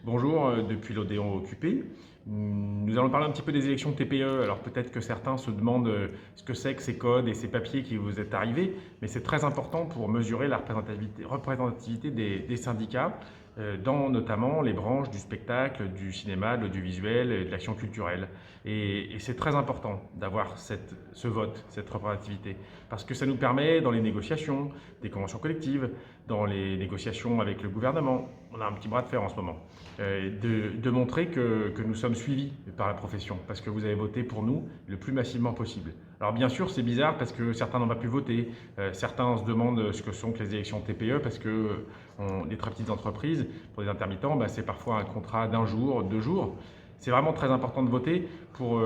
Bonjour, depuis l'Odéon occupé. Nous allons parler un petit peu des élections TPE. Alors peut-être que certains se demandent ce que c'est que ces codes et ces papiers qui vous est arrivés, mais c'est très important pour mesurer la représentativité des syndicats dans notamment les branches du spectacle, du cinéma, de l'audiovisuel et de l'action culturelle. Et c'est très important d'avoir ce vote, cette représentativité, parce que ça nous permet dans les négociations, des conventions collectives, dans les négociations avec le gouvernement, on a un petit bras de fer en ce moment, de montrer que nous sommes suivis par la profession, parce que vous avez voté pour nous le plus massivement possible. Alors bien sûr, c'est bizarre parce que certains n'ont pas pu voter, certains se demandent ce que sont que les élections TPE, parce que les très petites entreprises, pour les intermittents, c'est parfois un contrat d'un jour, 2 jours. C'est vraiment très important de voter pour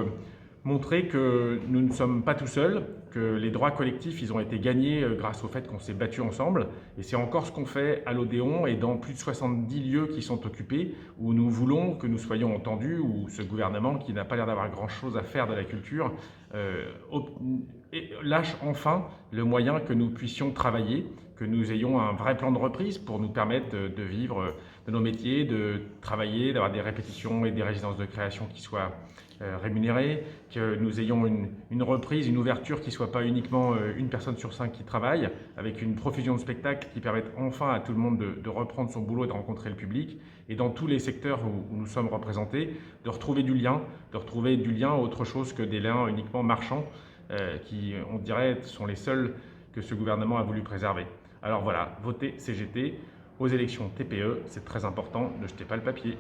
montrer que nous ne sommes pas tout seuls, que les droits collectifs ils ont été gagnés grâce au fait qu'on s'est battus ensemble. Et c'est encore ce qu'on fait à l'Odéon et dans plus de 70 lieux qui sont occupés, où nous voulons que nous soyons entendus, où ce gouvernement qui n'a pas l'air d'avoir grand-chose à faire de la culture lâche enfin le moyen que nous puissions travailler, que nous ayons un vrai plan de reprise pour nous permettre de vivre de nos métiers, de travailler, d'avoir des répétitions et des résidences de création qui soient rémunérées, que nous ayons une reprise, une ouverture qui ne soit pas uniquement une personne sur 5 qui travaille, avec une profusion de spectacles qui permettent enfin à tout le monde de reprendre son boulot et de rencontrer le public, et dans tous les secteurs où nous sommes représentés, de retrouver du lien autre chose que des liens uniquement marchands, qui, on dirait, sont les seuls que ce gouvernement a voulu préserver. Alors voilà, votez CGT aux élections TPE, c'est très important, ne jetez pas le papier.